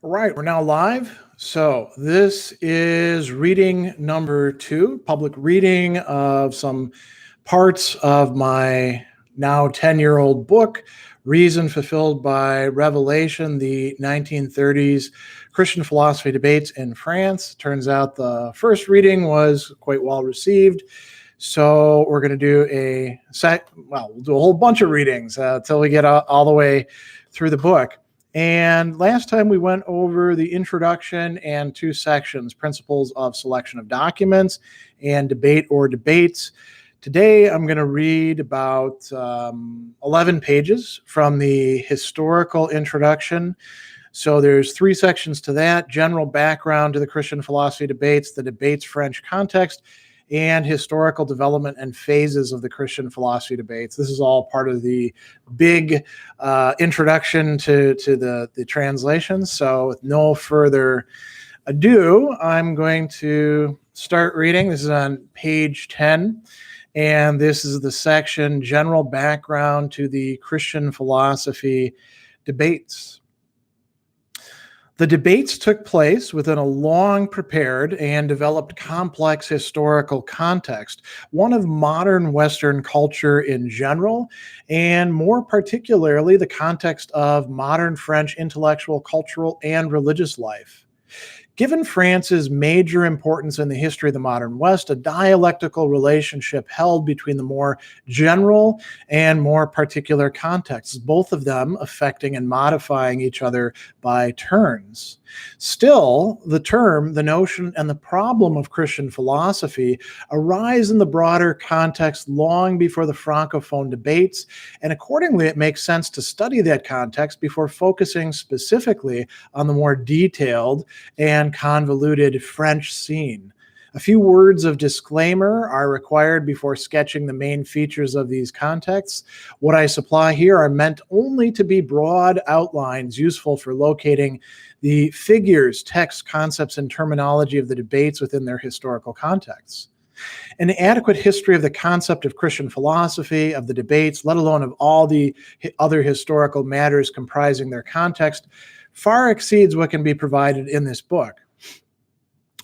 All right, we're now live. So this is reading number 2, public reading of some parts of my now 10-year-old book, Reason Fulfilled by Revelation, the 1930s Christian Philosophy Debates in France. Turns out the first reading was quite well received. So we're going to do we'll do a whole bunch of readings until we get all the way through the book. And last time we went over the introduction and 2 sections, principles of selection of documents and debate or debates. Today I'm going to read about 11 pages from the historical introduction. So there's 3 sections to that: general background to the Christian philosophy debates, the debates French context, and historical development and phases of the Christian philosophy debates. This is all part of the big introduction to the translations. So with no further ado, I'm going to start reading. This is on page 10, and this is the section General Background to the Christian Philosophy Debates. The debates took place within a long prepared and developed complex historical context, one of modern Western culture in general, and more particularly the context of modern French intellectual, cultural, and religious life. Given France's major importance in the history of the modern West, a dialectical relationship held between the more general and more particular contexts, both of them affecting and modifying each other by turns. Still, the term, the notion, and the problem of Christian philosophy arise in the broader context long before the Francophone debates, and accordingly it makes sense to study that context before focusing specifically on the more detailed and convoluted French scene. A few words of disclaimer are required before sketching the main features of these contexts. What I supply here are meant only to be broad outlines useful for locating the figures, texts, concepts, and terminology of the debates within their historical contexts. An adequate history of the concept of Christian philosophy, of the debates, let alone of all the other historical matters comprising their context, far exceeds what can be provided in this book.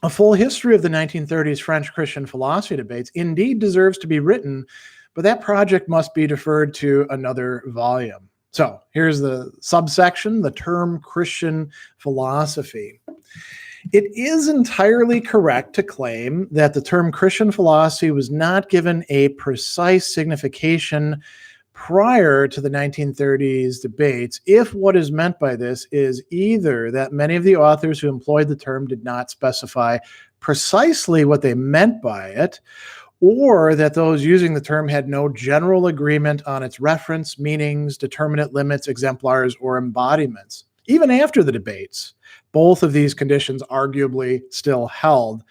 A full history of the 1930s French Christian philosophy debates indeed deserves to be written, but that project must be deferred to another volume. So here's the subsection, the term Christian philosophy. It is entirely correct to claim that the term Christian philosophy was not given a precise signification prior to the 1930s debates, if what is meant by this is either that many of the authors who employed the term did not specify precisely what they meant by it, or that those using the term had no general agreement on its reference, meanings, determinate limits, exemplars, or embodiments. Even after the debates, both of these conditions arguably still held.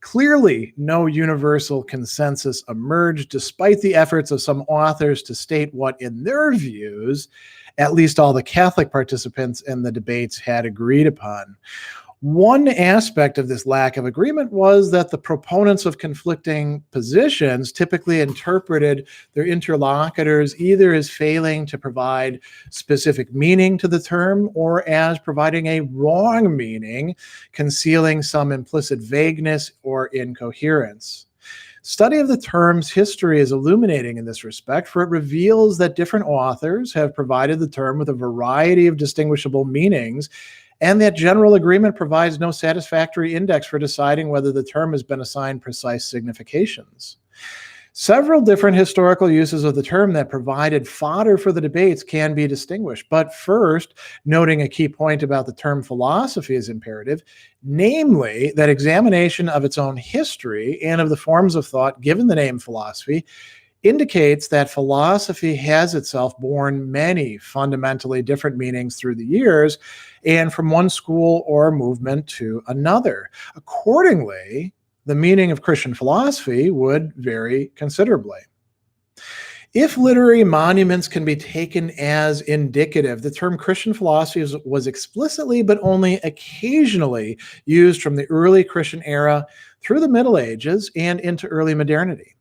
Clearly, no universal consensus emerged, despite the efforts of some authors to state what, in their views, at least all the Catholic participants in the debates had agreed upon. One aspect of this lack of agreement was that the proponents of conflicting positions typically interpreted their interlocutors either as failing to provide specific meaning to the term or as providing a wrong meaning, concealing some implicit vagueness or incoherence. Study of the term's history is illuminating in this respect, for it reveals that different authors have provided the term with a variety of distinguishable meanings, and that general agreement provides no satisfactory index for deciding whether the term has been assigned precise significations. Several different historical uses of the term that provided fodder for the debates can be distinguished, but first, noting a key point about the term philosophy is imperative, namely that examination of its own history and of the forms of thought given the name philosophy indicates that philosophy has itself borne many fundamentally different meanings through the years and from one school or movement to another. Accordingly, the meaning of Christian philosophy would vary considerably. If literary monuments can be taken as indicative, the term Christian philosophy was explicitly but only occasionally used from the early Christian era through the Middle Ages and into early modernity.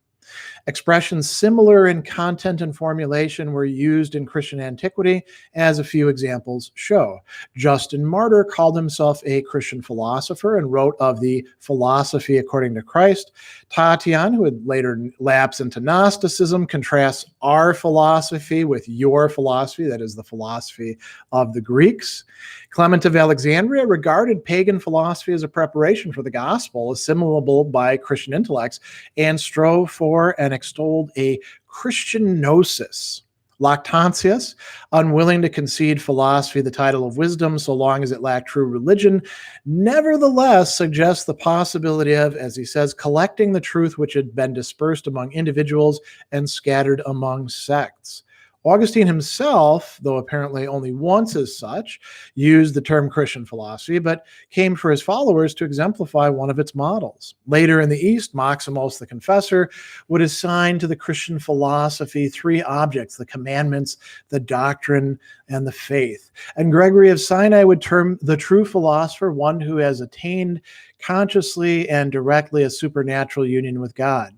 Expressions similar in content and formulation were used in Christian antiquity, as a few examples show. Justin Martyr called himself a Christian philosopher and wrote of the philosophy according to Christ. Tatian, who would later lapse into Gnosticism, contrasts our philosophy with your philosophy, that is the philosophy of the Greeks. Clement of Alexandria regarded pagan philosophy as a preparation for the gospel, assimilable by Christian intellects, and strove for and extolled a Christian gnosis. Lactantius, unwilling to concede philosophy the title of wisdom so long as it lacked true religion, nevertheless suggests the possibility of, as he says, collecting the truth which had been dispersed among individuals and scattered among sects. Augustine himself, though apparently only once as such, used the term Christian philosophy, but came for his followers to exemplify one of its models. Later in the East, Maximus the Confessor would assign to the Christian philosophy three objects: the commandments, the doctrine, and the faith. And Gregory of Sinai would term the true philosopher one who has attained consciously and directly a supernatural union with God.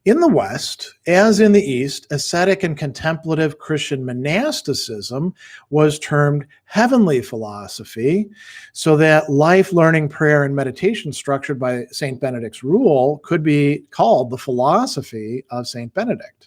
In the West, as in the East, ascetic and contemplative Christian monasticism was termed heavenly philosophy, so that life, learning, prayer, and meditation structured by St. Benedict's rule could be called the philosophy of St. Benedict.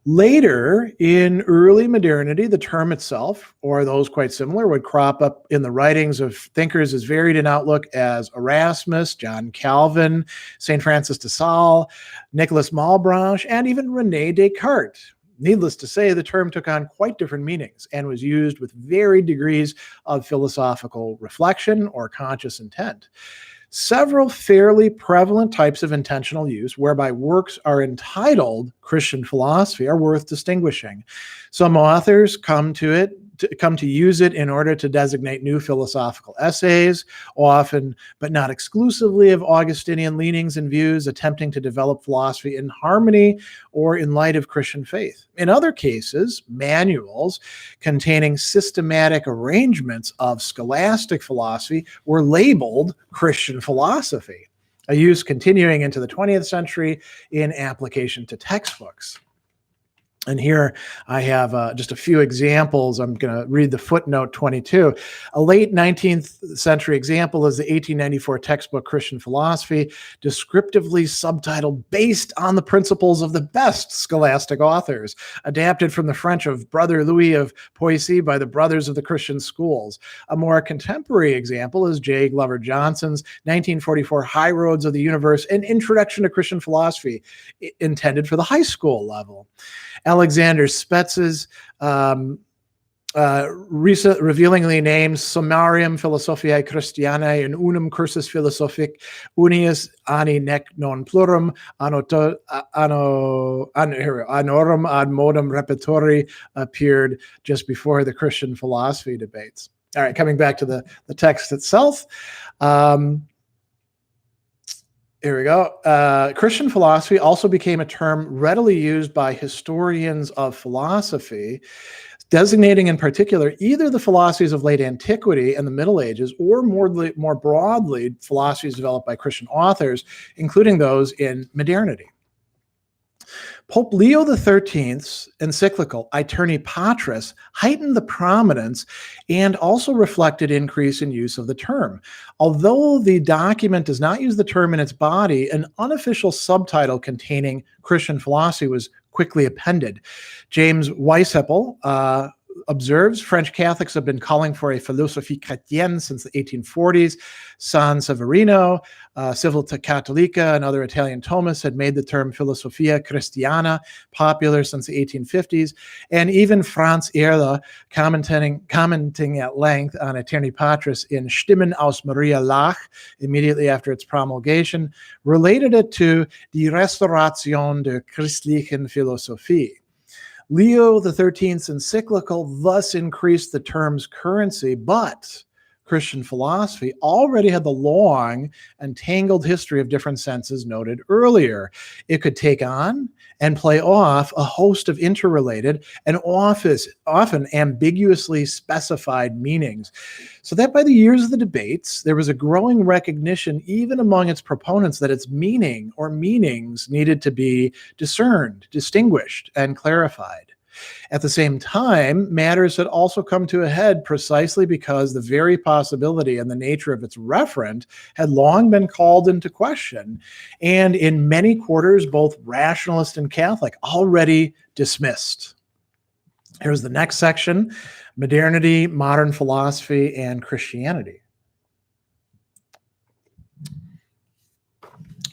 Later, in early modernity, the term itself, or those quite similar, would crop up in the writings of thinkers as varied in outlook as Erasmus, John Calvin, St. Francis de Sales, Nicolas Malebranche, and even René Descartes. Needless to say, the term took on quite different meanings and was used with varied degrees of philosophical reflection or conscious intent. Several fairly prevalent types of intentional use whereby works are entitled Christian philosophy are worth distinguishing. Some authors come to use it in order to designate new philosophical essays, often but not exclusively of Augustinian leanings and views, attempting to develop philosophy in harmony or in light of Christian faith. In other cases, manuals containing systematic arrangements of scholastic philosophy were labeled Christian philosophy, a use continuing into the 20th century in application to textbooks. And here I have just a few examples. I'm going to read the footnote 22. A late 19th century example is the 1894 textbook Christian Philosophy, descriptively subtitled Based on the Principles of the Best Scholastic Authors, adapted from the French of Brother Louis of Poissy by the Brothers of the Christian Schools. A more contemporary example is J. Glover Johnson's 1944 High Roads of the Universe, an Introduction to Christian Philosophy, intended for the high school level. Alexander Spetz's revealingly named Summarium Philosophiae Christianae in unum cursus philosophic unius ani nec non plurum anorum ad modum repertori appeared just before the Christian philosophy debates. All right, coming back to the text itself. Here we go. Christian philosophy also became a term readily used by historians of philosophy, designating in particular either the philosophies of late antiquity and the Middle Ages, or more broadly, philosophies developed by Christian authors, including those in modernity. Pope Leo XIII's encyclical Aeterni Patris heightened the prominence and also reflected increase in use of the term. Although the document does not use the term in its body, an unofficial subtitle containing Christian philosophy was quickly appended. James Weishaupt observes French Catholics have been calling for a philosophie chrétienne since the 1840s. San Severino, Civiltà Cattolica, and other Italian Thomists had made the term Philosophia Christiana popular since the 1850s. And even Franz Erler, commenting at length on Aeterni Patris in Stimmen aus Maria Lach, immediately after its promulgation, related it to Die Restauration der christlichen Philosophie. Leo XIII's encyclical thus increased the term's currency, but Christian philosophy already had the long and tangled history of different senses noted earlier. It could take on and play off a host of interrelated and often ambiguously specified meanings. So that by the years of the debates, there was a growing recognition, even among its proponents, that its meaning or meanings needed to be discerned, distinguished, and clarified. At the same time, matters had also come to a head precisely because the very possibility and the nature of its referent had long been called into question, and in many quarters, both rationalist and Catholic, already dismissed. Here's the next section: modernity, modern philosophy, and Christianity.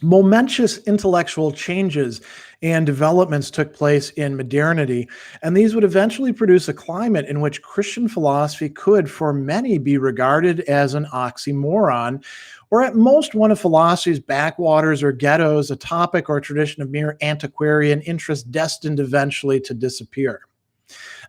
Momentous intellectual changes and developments took place in modernity, and these would eventually produce a climate in which Christian philosophy could, for many, be regarded as an oxymoron, or at most one of philosophy's backwaters or ghettos, a topic or tradition of mere antiquarian interest destined eventually to disappear.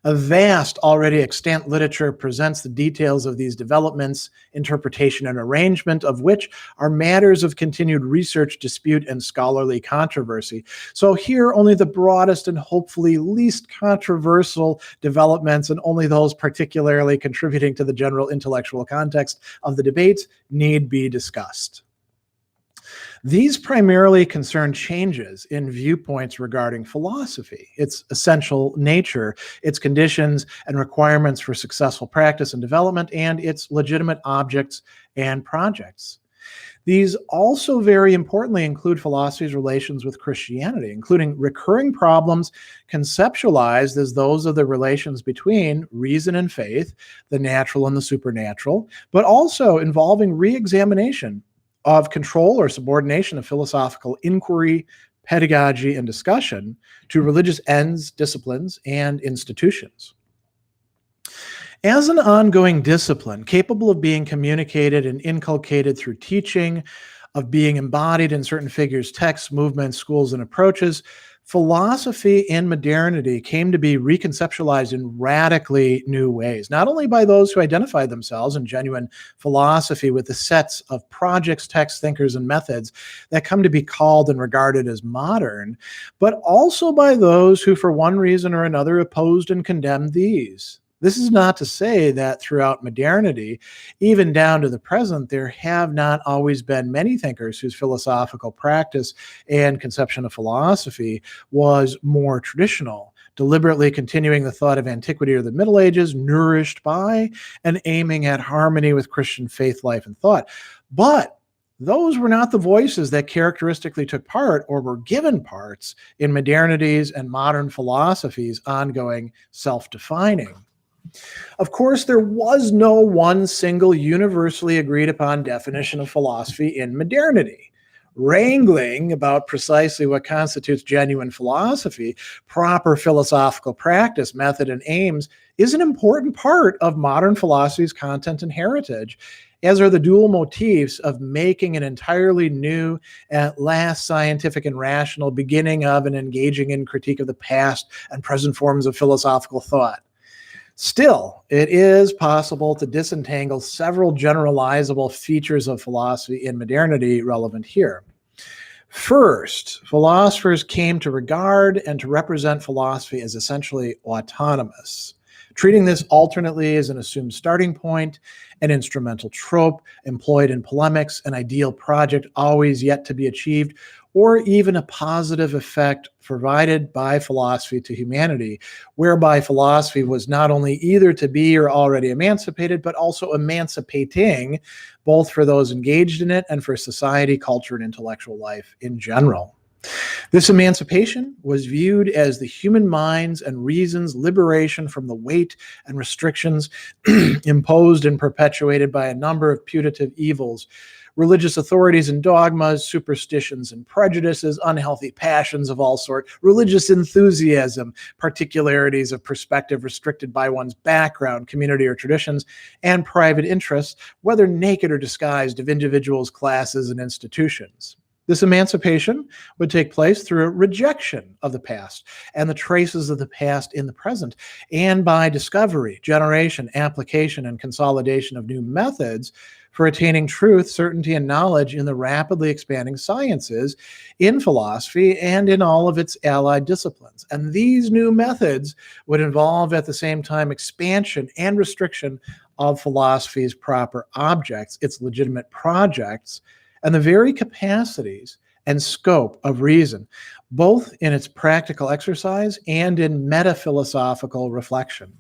A vast, already extant literature presents the details of these developments, interpretation and arrangement of which are matters of continued research, dispute, and scholarly controversy. So here, only the broadest and hopefully least controversial developments, and only those particularly contributing to the general intellectual context of the debates, need be discussed. These primarily concern changes in viewpoints regarding philosophy, its essential nature, its conditions and requirements for successful practice and development, and its legitimate objects and projects. These also very importantly include philosophy's relations with Christianity, including recurring problems conceptualized as those of the relations between reason and faith, the natural and the supernatural, but also involving re-examination of control or subordination of philosophical inquiry, pedagogy, and discussion to religious ends, disciplines, and institutions. As an ongoing discipline capable of being communicated and inculcated through teaching, of being embodied in certain figures, texts, movements, schools, and approaches, philosophy in modernity came to be reconceptualized in radically new ways, not only by those who identified themselves in genuine philosophy with the sets of projects, texts, thinkers, and methods that come to be called and regarded as modern, but also by those who, for one reason or another, opposed and condemned these. This is not to say that throughout modernity, even down to the present, there have not always been many thinkers whose philosophical practice and conception of philosophy was more traditional, deliberately continuing the thought of antiquity or the Middle Ages, nourished by and aiming at harmony with Christian faith, life, and thought. But those were not the voices that characteristically took part or were given parts in modernity's and modern philosophy's ongoing self-defining. Of course, there was no one single universally agreed upon definition of philosophy in modernity. Wrangling about precisely what constitutes genuine philosophy, proper philosophical practice, method, and aims is an important part of modern philosophy's content and heritage, as are the dual motifs of making an entirely new, at last scientific and rational beginning of and engaging in critique of the past and present forms of philosophical thought. Still, it is possible to disentangle several generalizable features of philosophy in modernity relevant here. First, philosophers came to regard and to represent philosophy as essentially autonomous, treating this alternately as an assumed starting point, an instrumental trope employed in polemics, an ideal project always yet to be achieved, or even a positive effect provided by philosophy to humanity, whereby philosophy was not only either to be or already emancipated, but also emancipating, both for those engaged in it and for society, culture, and intellectual life in general. This emancipation was viewed as the human mind's and reason's liberation from the weight and restrictions imposed and perpetuated by a number of putative evils, religious authorities and dogmas, superstitions and prejudices, unhealthy passions of all sorts, religious enthusiasm, particularities of perspective restricted by one's background, community or traditions, and private interests, whether naked or disguised, of individuals, classes, and institutions. This emancipation would take place through a rejection of the past and the traces of the past in the present, and by discovery, generation, application, and consolidation of new methods for attaining truth, certainty, and knowledge in the rapidly expanding sciences, in philosophy, and in all of its allied disciplines. And these new methods would involve at the same time expansion and restriction of philosophy's proper objects, its legitimate projects, and the very capacities and scope of reason, both in its practical exercise and in metaphilosophical reflection.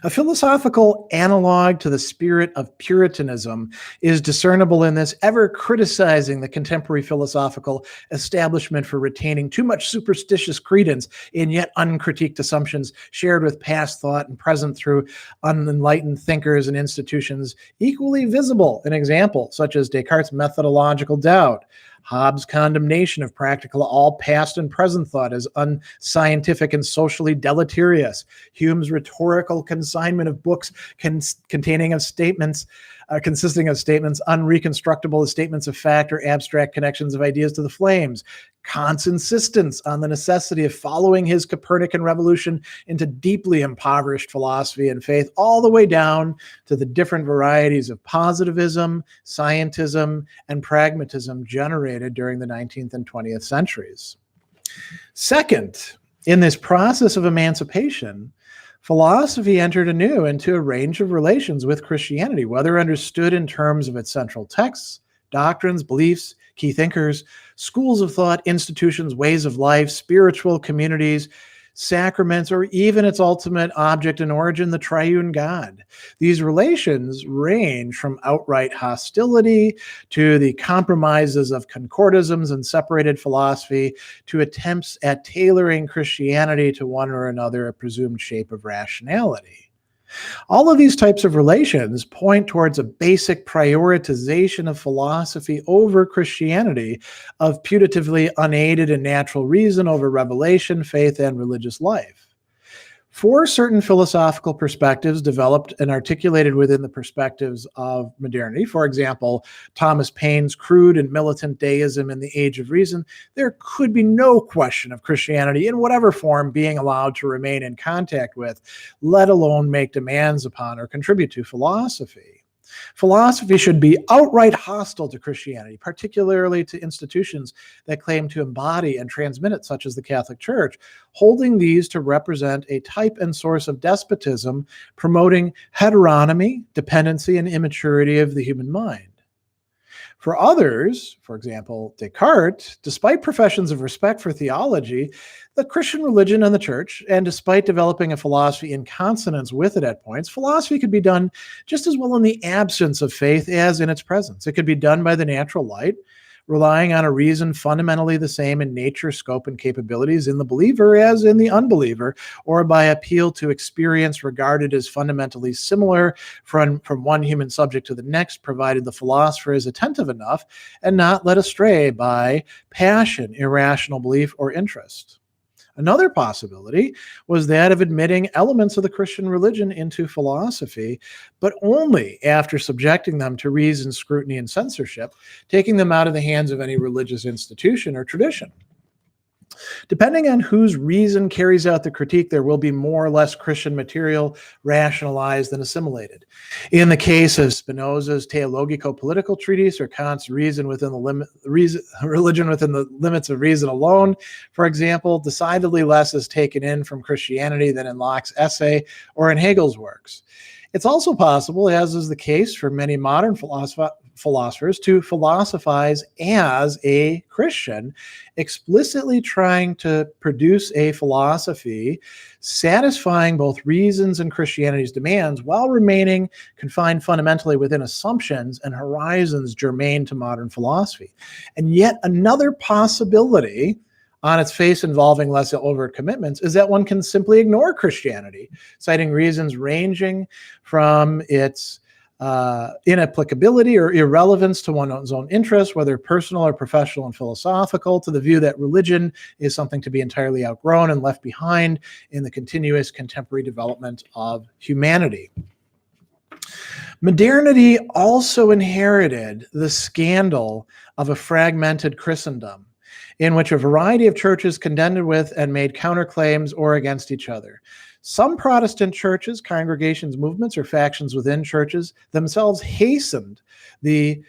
A philosophical analog to the spirit of Puritanism is discernible in this, ever criticizing the contemporary philosophical establishment for retaining too much superstitious credence in yet uncritiqued assumptions shared with past thought and present through unenlightened thinkers and institutions, equally visible in examples such as Descartes' methodological doubt, Hobbes' condemnation of practically all past and present thought as unscientific and socially deleterious, Hume's rhetorical consignment of books consisting of statements unreconstructible as statements of fact or abstract connections of ideas to the flames, Kant's insistence on the necessity of following his Copernican revolution into deeply impoverished philosophy and faith, all the way down to the different varieties of positivism, scientism, and pragmatism generated during the 19th and 20th centuries. Second, in this process of emancipation, philosophy entered anew into a range of relations with Christianity, whether understood in terms of its central texts, doctrines, beliefs, key thinkers, schools of thought, institutions, ways of life, spiritual communities, sacraments, or even its ultimate object and origin, the triune God. These relations range from outright hostility to the compromises of concordisms and separated philosophy to attempts at tailoring Christianity to one or another a presumed shape of rationality. All of these types of relations point towards a basic prioritization of philosophy over Christianity, of putatively unaided and natural reason over revelation, faith, and religious life. For certain philosophical perspectives developed and articulated within the perspectives of modernity, for example, Thomas Paine's crude and militant deism in the Age of Reason, there could be no question of Christianity in whatever form being allowed to remain in contact with, let alone make demands upon or contribute to philosophy. Philosophy should be outright hostile to Christianity, particularly to institutions that claim to embody and transmit it, such as the Catholic Church, holding these to represent a type and source of despotism, promoting heteronomy, dependency, and immaturity of the human mind. For others, for example, Descartes, despite professions of respect for theology, the Christian religion and the church, and despite developing a philosophy in consonance with it at points, philosophy could be done just as well in the absence of faith as in its presence. It could be done by the natural light, relying on a reason fundamentally the same in nature, scope, and capabilities in the believer as in the unbeliever, or by appeal to experience regarded as fundamentally similar from one human subject to the next, provided the philosopher is attentive enough and not led astray by passion, irrational belief, or interest. Another possibility was that of admitting elements of the Christian religion into philosophy, but only after subjecting them to reason, scrutiny, and censorship, taking them out of the hands of any religious institution or tradition. Depending on whose reason carries out the critique, there will be more or less Christian material rationalized and assimilated. In the case of Spinoza's theologico-political treatise or Kant's religion within the limits of reason alone, for example, decidedly less is taken in from Christianity than in Locke's essay or in Hegel's works. It's also possible, as is the case for many modern philosophers, to philosophize as a Christian, explicitly trying to produce a philosophy satisfying both reason's and Christianity's demands while remaining confined fundamentally within assumptions and horizons germane to modern philosophy. And yet another possibility on its face involving less overt commitments is that one can simply ignore Christianity, citing reasons ranging from its inapplicability or irrelevance to one's own interests, whether personal or professional and philosophical, to the view that religion is something to be entirely outgrown and left behind in the continuous contemporary development of humanity. Modernity also inherited the scandal of a fragmented Christendom, in which a variety of churches contended with and made counterclaims or against each other. Some Protestant churches, congregations, movements, or factions within churches themselves hastened the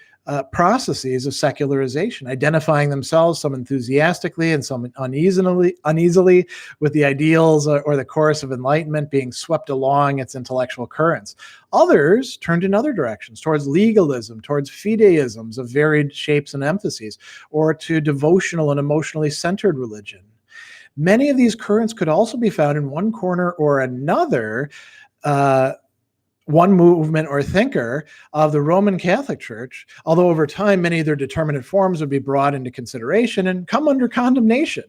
processes of secularization, identifying themselves, some enthusiastically and some uneasily with the ideals or the course of enlightenment being swept along its intellectual currents. Others turned in other directions, towards legalism, towards fideisms of varied shapes and emphases, or to devotional and emotionally centered religion. Many of these currents could also be found in one corner or another, one movement or thinker of the Roman Catholic Church, although over time many of their determinate forms would be brought into consideration and come under condemnation.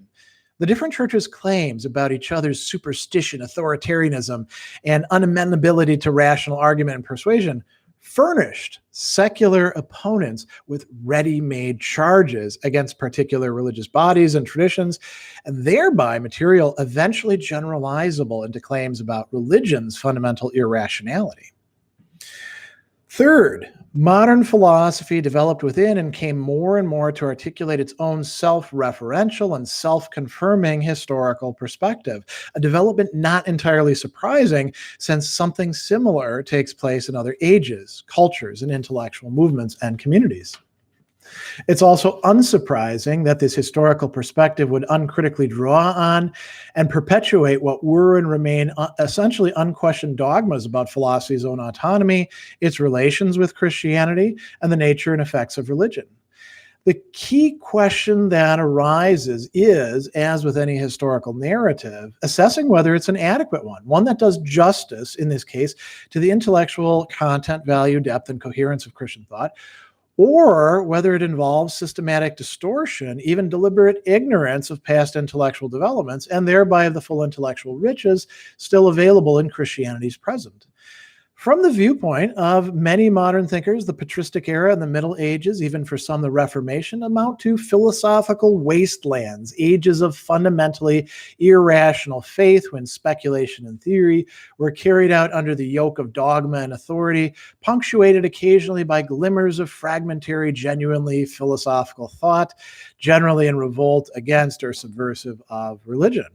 The different churches' claims about each other's superstition, authoritarianism, and unamendability to rational argument and persuasion furnished secular opponents with ready-made charges against particular religious bodies and traditions, and thereby material eventually generalizable into claims about religion's fundamental irrationality. Third, modern philosophy developed within and came more and more to articulate its own self-referential and self-confirming historical perspective, a development not entirely surprising since something similar takes place in other ages, cultures, and intellectual movements and communities. It's also unsurprising that this historical perspective would uncritically draw on and perpetuate what were and remain essentially unquestioned dogmas about philosophy's own autonomy, its relations with Christianity, and the nature and effects of religion. The key question that arises is, as with any historical narrative, assessing whether it's an adequate one that does justice, in this case, to the intellectual content, value, depth, and coherence of Christian thought, or whether it involves systematic distortion, even deliberate ignorance of past intellectual developments, and thereby of the full intellectual riches still available in Christianity's present. From the viewpoint of many modern thinkers, the patristic era and the Middle Ages, even for some the Reformation, amount to philosophical wastelands, ages of fundamentally irrational faith when speculation and theory were carried out under the yoke of dogma and authority, punctuated occasionally by glimmers of fragmentary, genuinely philosophical thought, generally in revolt against or subversive of religion.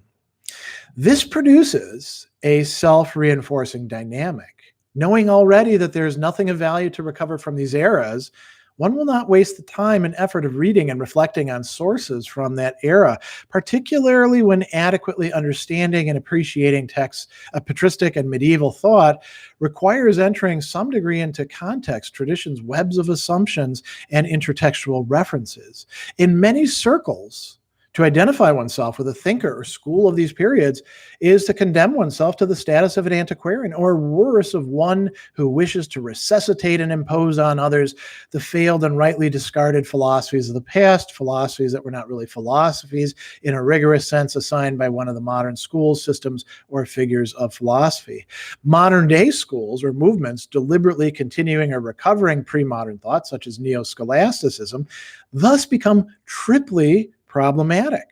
This produces a self-reinforcing dynamic. Knowing already that there is nothing of value to recover from these eras, one will not waste the time and effort of reading and reflecting on sources from that era, particularly when adequately understanding and appreciating texts of patristic and medieval thought requires entering some degree into context, traditions, webs of assumptions, and intertextual references. In many circles, to identify oneself with a thinker or school of these periods is to condemn oneself to the status of an antiquarian, or worse, of one who wishes to resuscitate and impose on others the failed and rightly discarded philosophies of the past, philosophies that were not really philosophies in a rigorous sense assigned by one of the modern schools, systems, or figures of philosophy. Modern day schools or movements deliberately continuing or recovering pre-modern thought, such as Scholasticism, thus become triply problematic.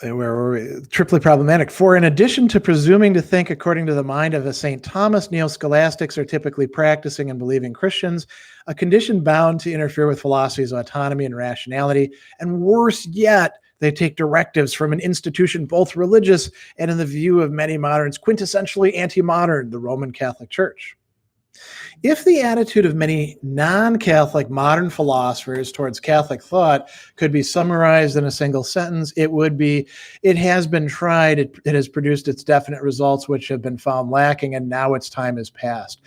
Triply problematic. For in addition to presuming to think according to the mind of a St. Thomas, neo-scholastics are typically practicing and believing Christians, a condition bound to interfere with philosophy's autonomy and rationality, and worse yet, they take directives from an institution both religious and, in the view of many moderns, quintessentially anti-modern, the Roman Catholic Church. If the attitude of many non-Catholic modern philosophers towards Catholic thought could be summarized in a single sentence, it would be, it has been tried, it has produced its definite results which have been found lacking, and now its time is past.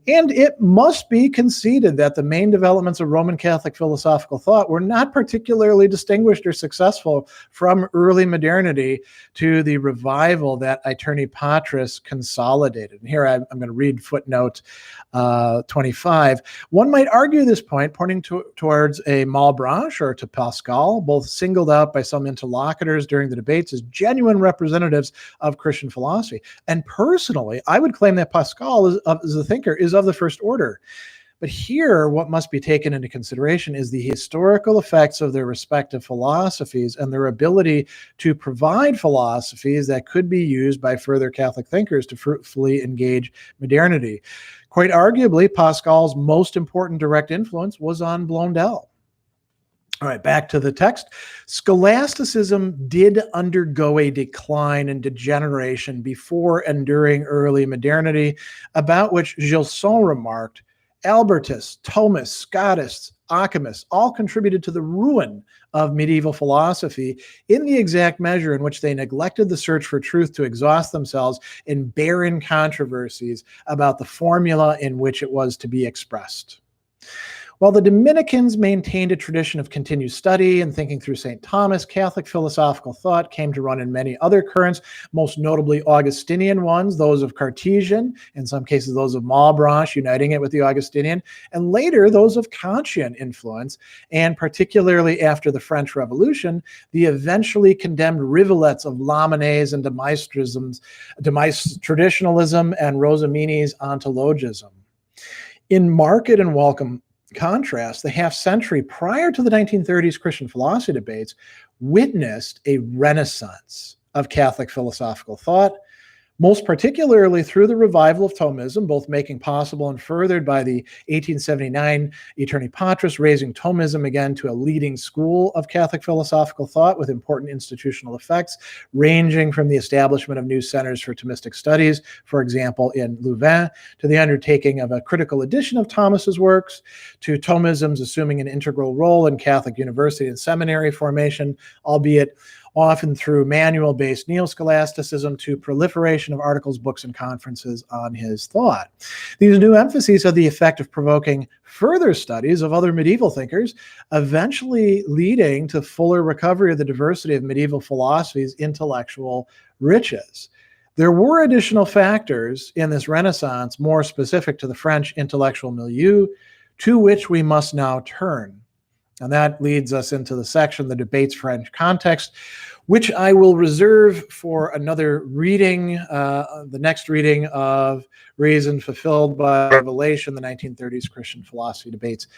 And it must be conceded that the main developments of Roman Catholic philosophical thought were not particularly distinguished or successful from early modernity to the revival that Aeterni Patris consolidated. And here I'm going to read footnote 25. One might argue this point, pointing towards a Malebranche or to Pascal, both singled out by some interlocutors during the debates as genuine representatives of Christian philosophy. And personally, I would claim that Pascal, as a thinker, is of the first order. But here, what must be taken into consideration is the historical effects of their respective philosophies and their ability to provide philosophies that could be used by further Catholic thinkers to fruitfully engage modernity. Quite arguably, Pascal's most important direct influence was on Blondel. All right, back to the text. Scholasticism did undergo a decline and degeneration before and during early modernity, about which Gilson remarked, Albertists, Thomists, Scotists, Occamists all contributed to the ruin of medieval philosophy in the exact measure in which they neglected the search for truth to exhaust themselves in barren controversies about the formula in which it was to be expressed. While the Dominicans maintained a tradition of continued study and thinking through St. Thomas, Catholic philosophical thought came to run in many other currents, most notably Augustinian ones, those of Cartesian, in some cases those of Malebranche, uniting it with the Augustinian, and later those of Kantian influence, and particularly after the French Revolution, the eventually condemned rivulets of Lamennais and Demist traditionalism and Rosamini's ontologism. In marked and welcome contrast, the half century prior to the 1930s Christian philosophy debates witnessed a renaissance of Catholic philosophical thought, most particularly through the revival of Thomism, both making possible and furthered by the 1879 Aeterni Patris, raising Thomism again to a leading school of Catholic philosophical thought with important institutional effects, ranging from the establishment of new centers for Thomistic studies, for example, in Louvain, to the undertaking of a critical edition of Thomas's works, to Thomism's assuming an integral role in Catholic university and seminary formation, albeit often through manual-based neo-scholasticism, to proliferation of articles, books, and conferences on his thought. These new emphases had the effect of provoking further studies of other medieval thinkers, eventually leading to fuller recovery of the diversity of medieval philosophy's intellectual riches. There were additional factors in this Renaissance more specific to the French intellectual milieu, to which we must now turn. And that leads us into the section, the debates French context, which I will reserve for another reading, the next reading of Reason Fulfilled by Revelation, the 1930s Christian philosophy debates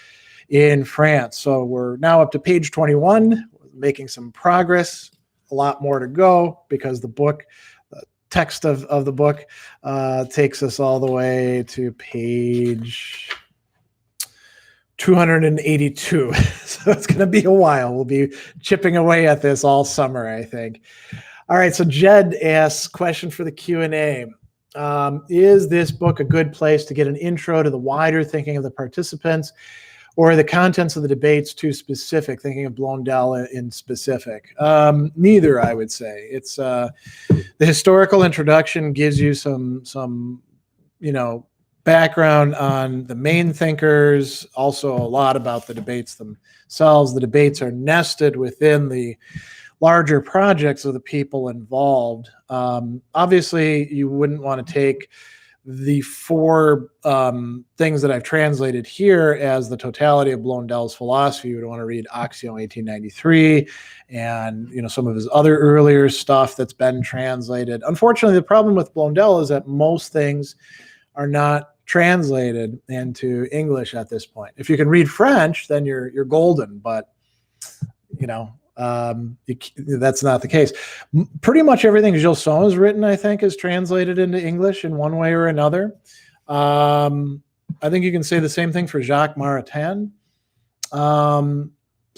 in France. So we're now up to page 21, making some progress, a lot more to go because the book, the text of the book takes us all the way to page 282. So it's going to be a while. We'll be chipping away at this all summer, I think. All right. So Jed asks, question for the Q&A. Is this book a good place to get an intro to the wider thinking of the participants, or are the contents of the debates too specific, thinking of Blondel in specific? Neither, I would say. It's the historical introduction gives you some background on the main thinkers, also a lot about the debates themselves. The debates are nested within the larger projects of the people involved. Obviously, you wouldn't want to take the four things that I've translated here as the totality of Blondel's philosophy. You would want to read Axiom 1893 and some of his other earlier stuff that's been translated. Unfortunately, the problem with Blondel is that most things are not translated into English at this point. If you can read French, then you're golden, but that's not the case. Pretty much everything Gilson has written, I think, is translated into English in one way or another. I think you can say the same thing for Jacques Maritain. Some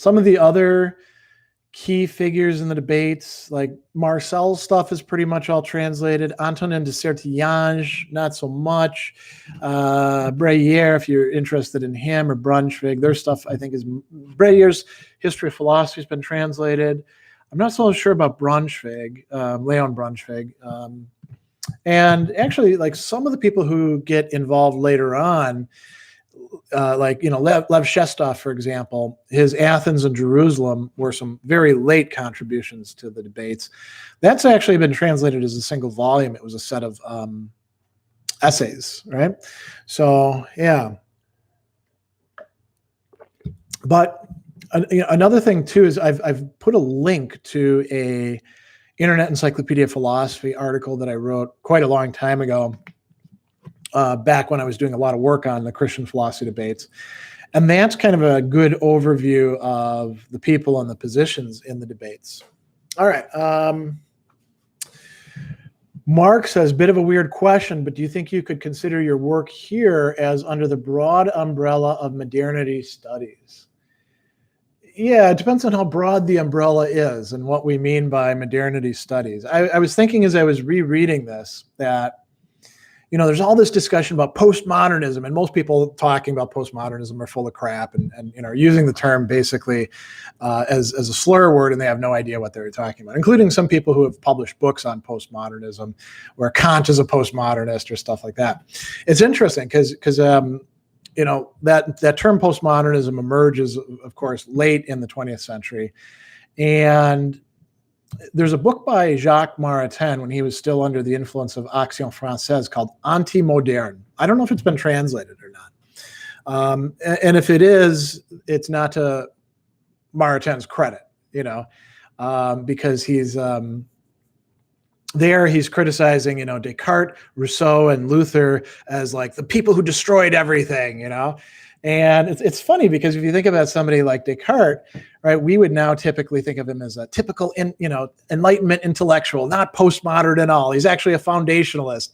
of the other key figures in the debates, like Marcel's stuff, is pretty much all translated. Antonin de Sertillange, not so much. Breyer, if you're interested in him, or Brunswick, their stuff, I think, is Breyer's History of Philosophy has been translated. I'm not so sure about Brunswick, Leon Brunswick. And actually, like some of the people who get involved later on, Lev Shestov, for example, his Athens and Jerusalem were some very late contributions to the debates. That's actually been translated as a single volume. It was a set of essays, right? So, yeah. But another thing, too, is I've put a link to a Internet Encyclopedia of Philosophy article that I wrote quite a long time ago back when I was doing a lot of work on the Christian philosophy debates. And that's kind of a good overview of the people and the positions in the debates. All right. Mark says, bit of a weird question, but do you think you could consider your work here as under the broad umbrella of modernity studies? Yeah, it depends on how broad the umbrella is and what we mean by modernity studies. I was thinking as I was rereading this that, there's all this discussion about postmodernism, and most people talking about postmodernism are full of crap and are using the term basically as a slur word, and they have no idea what they're talking about, including some people who have published books on postmodernism where Kant is a postmodernist or stuff like that. It's interesting because that term postmodernism emerges, of course, late in the 20th century. And there's a book by Jacques Maritain when he was still under the influence of Action Française called Anti-Moderne. I don't know if it's been translated or not. And if it is, it's not to Maritain's credit, because he's he's criticizing, Descartes, Rousseau, and Luther as like the people who destroyed everything, And it's funny because if you think about somebody like Descartes, right, we would now typically think of him as a typical, Enlightenment intellectual, not postmodern at all. He's actually a foundationalist.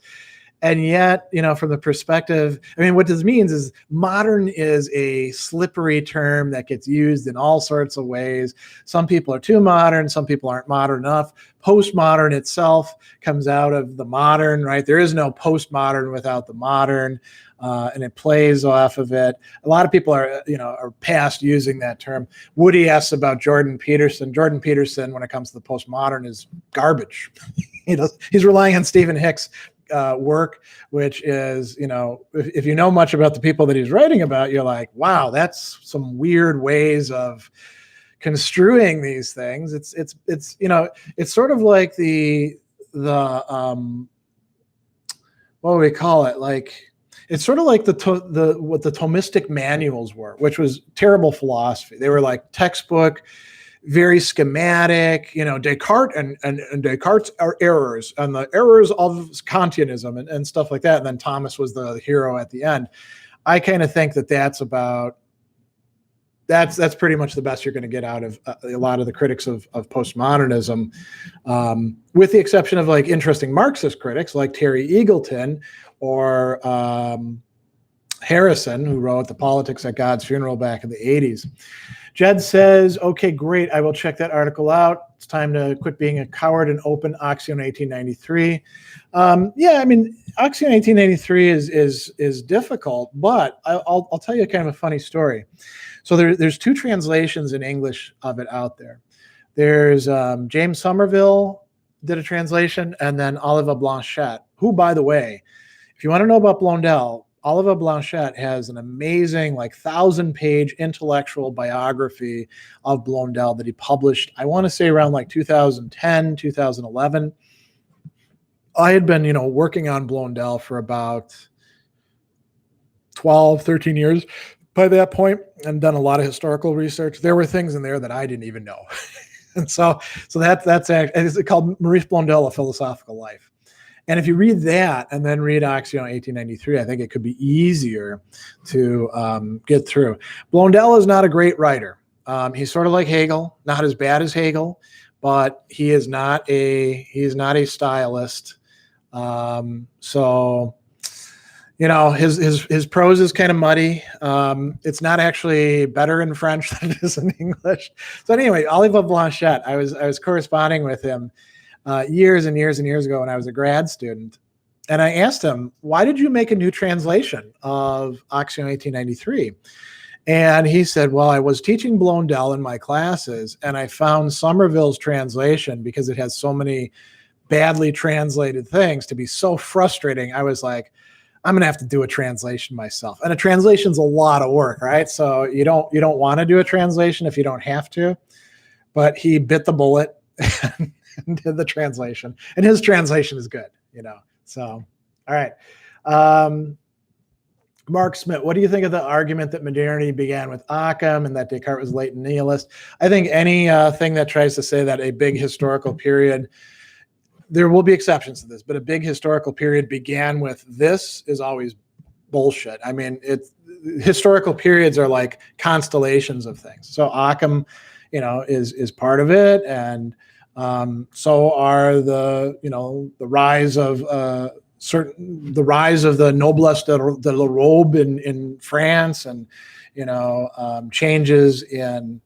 And yet, from the perspective, what this means is modern is a slippery term that gets used in all sorts of ways. Some people are too modern. Some people aren't modern enough. Postmodern itself comes out of the modern, right? There is no postmodern without the modern. And it plays off of it. A lot of people are past using that term. Woody asks about Jordan Peterson. Jordan Peterson, when it comes to the postmodern, is garbage. He's relying on Stephen Hicks' work, which is, if you know much about the people that he's writing about, you're like, wow, that's some weird ways of construing these things. It's sort of like the what do we call it? Like, it's sort of like what the Thomistic manuals were, which was terrible philosophy. They were like textbook, very schematic, Descartes and Descartes' errors and the errors of Kantianism and stuff like that. And then Thomas was the hero at the end. I kind of think that's pretty much the best you're going to get out of a lot of the critics of postmodernism, with the exception of like interesting Marxist critics like Terry Eagleton or Harrison, who wrote The Politics at God's Funeral back in the 80s. Jed says, okay, great. I will check that article out. It's time to quit being a coward and open Axiom 1893. Axiom 1893 is difficult, but I'll tell you kind of a funny story. So there's two translations in English of it out there. There's James Somerville did a translation, and then Oliva Blanchette, who, by the way, if you want to know about Blondel, Oliva Blanchette has an amazing, 1,000-page intellectual biography of Blondel that he published, I want to say around 2010, 2011. I had been, working on Blondel for about 12, 13 years by that point and done a lot of historical research. There were things in there that I didn't even know. And so that's actually, it's called Maurice Blondel, A Philosophical Life. And if you read that and then read Axiom 1893, I think it could be easier to get through. Blondel is not a great writer. He's sort of like Hegel, not as bad as Hegel, but he is not a stylist. His prose is kind of muddy. It's not actually better in French than it is in English. So anyway, Oliva Blanchette, I was corresponding with him years and years and years ago when I was a grad student. And I asked him, why did you make a new translation of Axiom 1893? And he said, well, I was teaching Blondel in my classes, and I found Somerville's translation, because it has so many badly translated things, to be so frustrating. I was like, I'm going to have to do a translation myself. And a translation's a lot of work, right? So you don't want to do a translation if you don't have to. But he bit the bullet and did the translation. And his translation is good, So, all right. Mark Smith, what do you think of the argument that modernity began with Occam and that Descartes was latent nihilist? I think any thing that tries to say that a big historical period there will be exceptions to this, but a big historical period began with this is always bullshit. I mean, historical periods are like constellations of things. So Occam, is part of it, and so are the rise of the rise of the noblesse de la robe in France, and changes in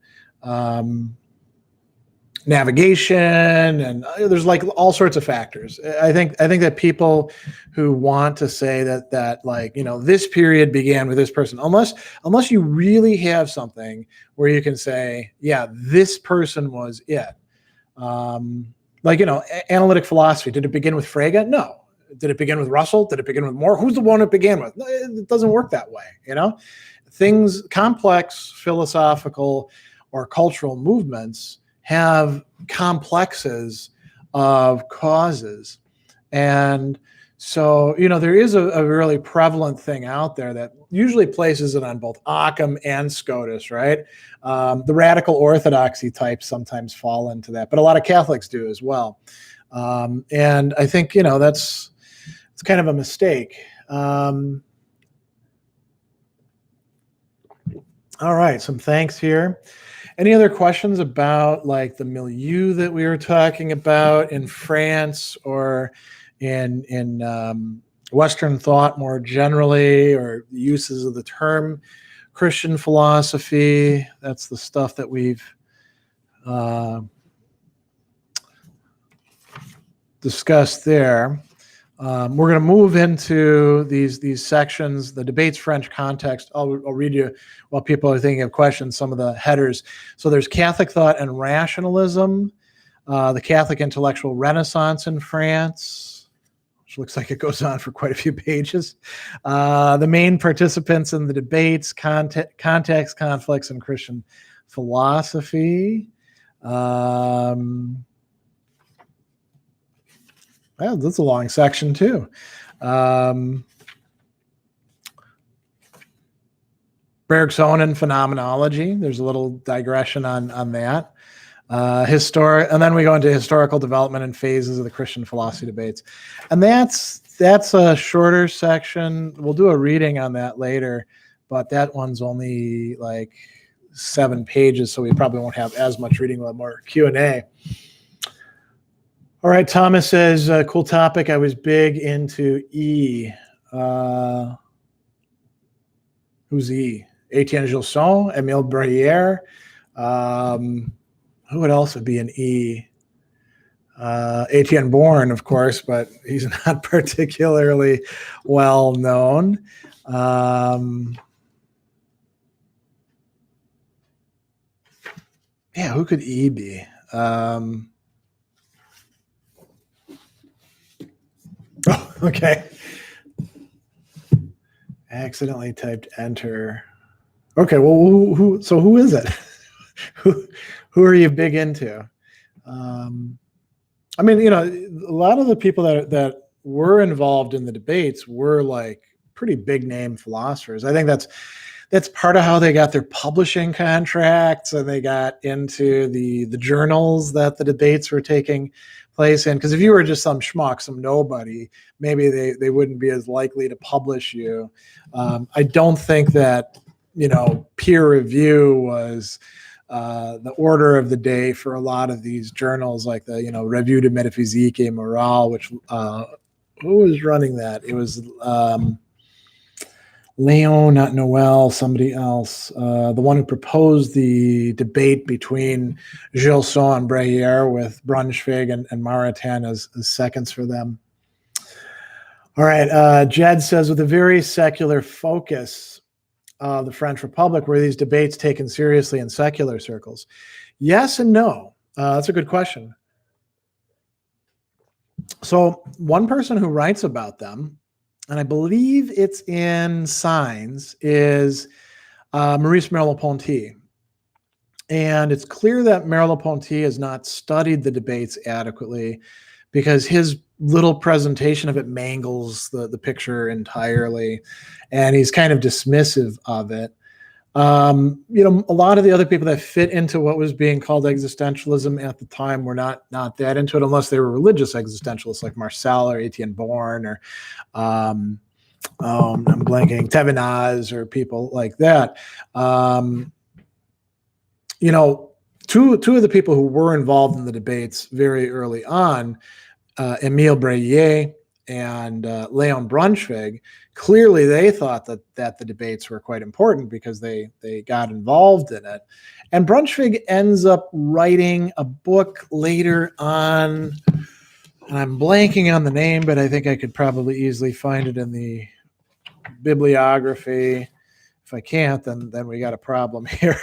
navigation, and there's like all sorts of factors. I think that people who want to say that like this period began with this person, unless you really have something where you can say, yeah, this person was it. Analytic philosophy, did it begin with Frege? No. Did it begin with Russell? Did it begin with Moore? Who's the one it began with? It doesn't work that way. Things, complex philosophical or cultural movements have complexes of causes. And so, there is a really prevalent thing out there that usually places it on both Occam and Scotus, right? The radical orthodoxy types sometimes fall into that, but a lot of Catholics do as well. And I think, it's kind of a mistake. All right, some thanks here. Any other questions about like the milieu that we were talking about in France or in Western thought more generally, or the uses of the term Christian philosophy? That's the stuff that we've discussed there. We're going to move into these sections, the debates, French context. I'll read you while people are thinking of questions, some of the headers. So there's Catholic thought and rationalism, the Catholic intellectual renaissance in France, which looks like it goes on for quite a few pages. The main participants in the debates, context, conflicts, and Christian philosophy. Well, that's a long section too. Bergsonian phenomenology. There's a little digression on that. And then we go into historical development and phases of the Christian philosophy debates. And that's a shorter section. We'll do a reading on that later, but that one's only like 7 pages, so we probably won't have as much reading. We'll have more Q&A. All right, Thomas says, cool topic. I was big into E. Who's E? Etienne Gilson, Émile Breyer. Who else would be an E? Etienne Bourne, of course, but he's not particularly well known. Yeah, who could E be? Oh, okay. Accidentally typed enter. Okay, well, who is it? who are you big into? I mean, a lot of the people that were involved in the debates were like pretty big name philosophers. I think that's part of how they got their publishing contracts, and they got into the journals that the debates were taking place in. Because if you were just some schmuck, some nobody, maybe they wouldn't be as likely to publish you. I don't think that peer review was the order of the day for a lot of these journals, like the Revue de Métaphysique et Morale, which who was running that? It was Leon, not Noel, somebody else, the one who proposed the debate between Gilson and Breyer, with Braunschweig and Maritain as seconds for them. All right, Jed says, with a very secular focus of the French Republic, were these debates taken seriously in secular circles? Yes and no. That's a good question. So one person who writes about them, and I believe it's in Signs, is Maurice Merleau-Ponty. And it's clear that Merleau-Ponty has not studied the debates adequately, because his little presentation of it mangles the picture entirely, and he's kind of dismissive of it. A lot of the other people that fit into what was being called existentialism at the time were not that into it, unless they were religious existentialists like Marcel or Etienne Born or I'm blanking, Thevenaz or people like that. Two of the people who were involved in the debates very early on, Emile Breillat and Leon Brunschwig, clearly they thought that the debates were quite important because they got involved in it. And Brunschwig ends up writing a book later on, and I'm blanking on the name, but I think I could probably easily find it in the bibliography. If I can't, then we got a problem here.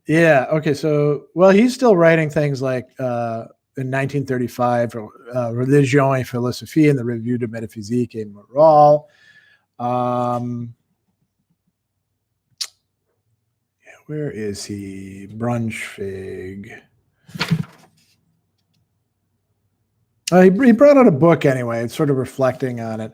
Yeah. Okay. So, well, he's still writing things like in 1935, Religion et Philosophie in the Revue de Métaphysique et Morale. Where is he? Brunschwig. He brought out a book anyway, sort of reflecting on it.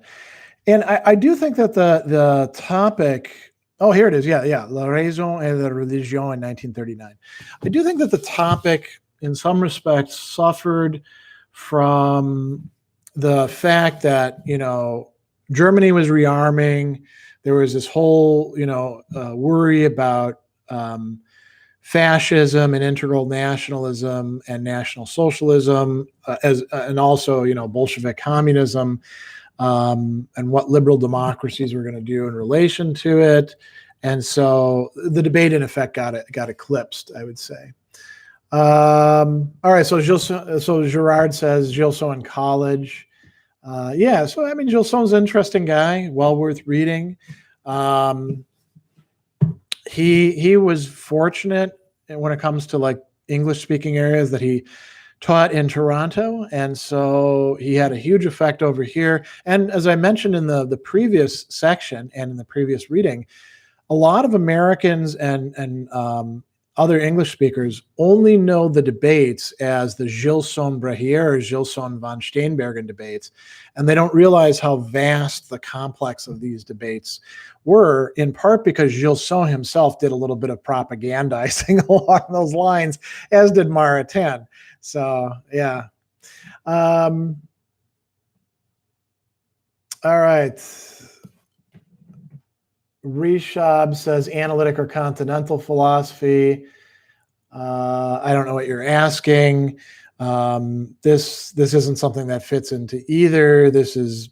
And I do think that the topic, oh, here it is. Yeah. La raison et la religion in 1939. I do think that the topic, in some respects, suffered from the fact that, Germany was rearming. There was this whole, worry about fascism and integral nationalism and national socialism, and also, Bolshevik communism. And what liberal democracies were going to do in relation to it. And so the debate, in effect, got eclipsed, I would say. All right, so Girard says Gilson in college. Yeah, so I mean, Gilson's an interesting guy, well worth reading. He was fortunate when it comes to like English-speaking areas that he taught in Toronto, and so he had a huge effect over here. And as I mentioned in the previous section and in the previous reading, a lot of Americans and other English speakers only know the debates as the Gilson-Brehier or Gilson-von Steenbergen debates, and they don't realize how vast the complex of these debates were, in part because Gilson himself did a little bit of propagandizing along those lines, as did Maritain. So, yeah. All right. Rishab says analytic or continental philosophy. I don't know what you're asking. This isn't something that fits into either. This is,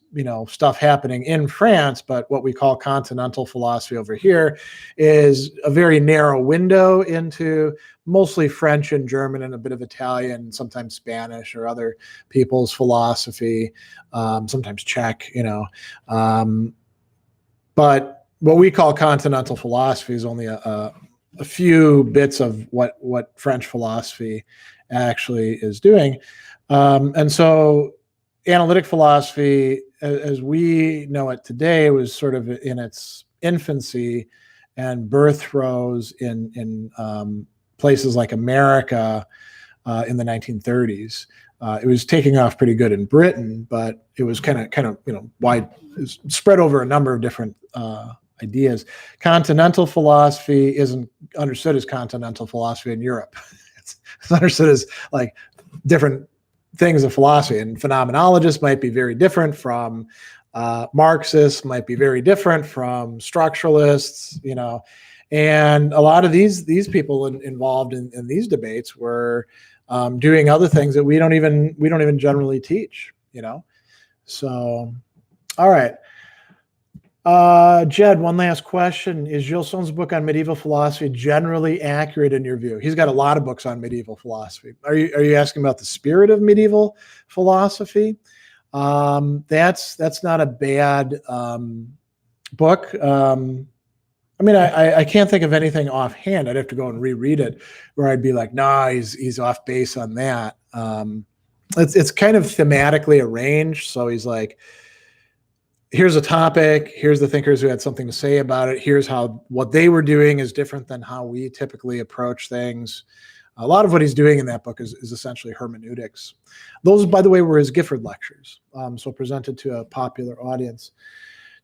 stuff happening in France, but what we call continental philosophy over here is a very narrow window into mostly French and German and a bit of Italian, sometimes Spanish or other people's philosophy, sometimes Czech, but what we call continental philosophy is only a few bits of what French philosophy actually is doing. And so analytic philosophy, as we know it today, was sort of in its infancy and birth throes in places like America in the 1930s. It was taking off pretty good in Britain, but it was kind of wide, spread over a number of different ideas. Continental philosophy isn't understood as continental philosophy in Europe. It's understood as like different things of philosophy, and phenomenologists might be very different from Marxists, might be very different from structuralists, and a lot of these people involved in these debates were doing other things that we don't even generally teach, So, all right. Jed, one last question. Is Gilson's book on medieval philosophy generally accurate in your view? He's got a lot of books on medieval philosophy. Are you asking about the spirit of medieval philosophy? That's not a bad book. I mean, I can't think of anything offhand. I'd have to go and reread it where I'd be like, nah, he's off base on that. It's kind of thematically arranged. So he's like, here's a topic, here's the thinkers who had something to say about it, here's how what they were doing is different than how we typically approach things. A lot of what he's doing in that book is essentially hermeneutics. Those, by the way, were his Gifford lectures, so presented to a popular audience.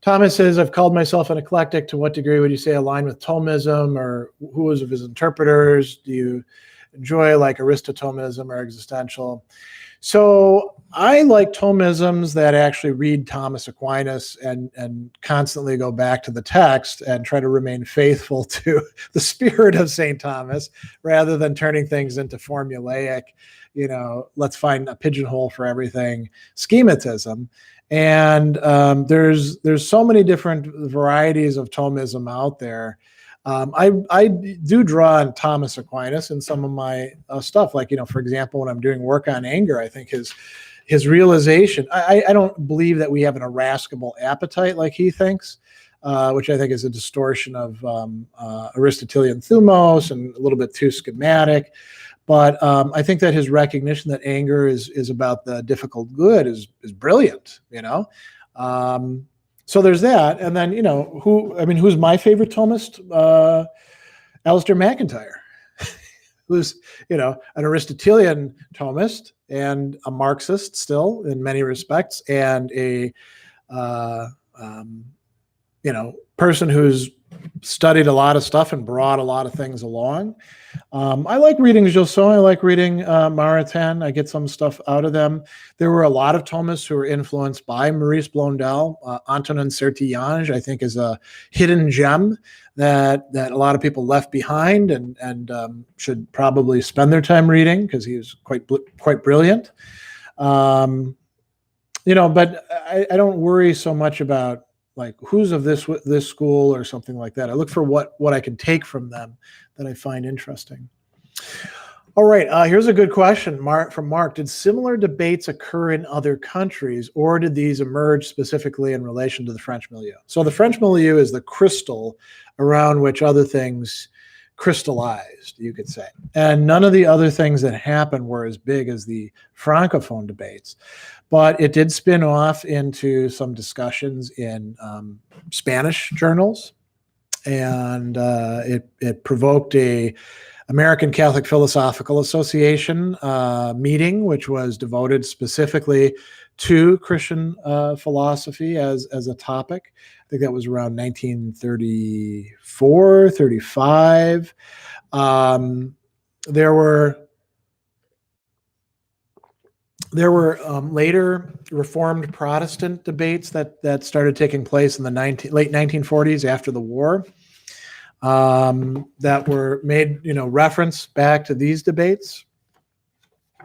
Thomas says, I've called myself an eclectic. To what degree would you say align with Thomism, or who was of his interpreters? Do you enjoy like Aristotomism or existential? So I like Thomisms that actually read Thomas Aquinas and constantly go back to the text and try to remain faithful to the spirit of St. Thomas rather than turning things into formulaic, let's find a pigeonhole for everything schematism. And there's so many different varieties of Thomism out there. I do draw on Thomas Aquinas in some of my stuff. Like, for example, when I'm doing work on anger, I think his realization, I don't believe that we have an irascible appetite like he thinks, which I think is a distortion of Aristotelian thumos and a little bit too schematic. But I think that his recognition that anger is about the difficult good is brilliant, So there's that. And then, who's my favorite Thomist? Alistair MacIntyre, who's, an Aristotelian Thomist and a Marxist still in many respects, and a, person who's studied a lot of stuff and brought a lot of things along. I like reading Gilson. I like reading Maritain. I get some stuff out of them. There were a lot of Thomists who were influenced by Maurice Blondel. Antonin Sertillange, I think, is a hidden gem that a lot of people left behind and should probably spend their time reading because he was quite brilliant. But I don't worry so much about like who's of this school or something like that. I look for what I can take from them that I find interesting. All right, here's a good question from Mark. Did similar debates occur in other countries, or did these emerge specifically in relation to the French milieu? So the French milieu is the crystal around which other things crystallized, you could say. And none of the other things that happened were as big as the Francophone debates. But it did spin off into some discussions in Spanish journals, and it provoked a American Catholic Philosophical Association meeting, which was devoted specifically to Christian philosophy as a topic. I think that was around 1934, 35. There were later Reformed Protestant debates that started taking place in the late 1940s after the war that were made, reference back to these debates.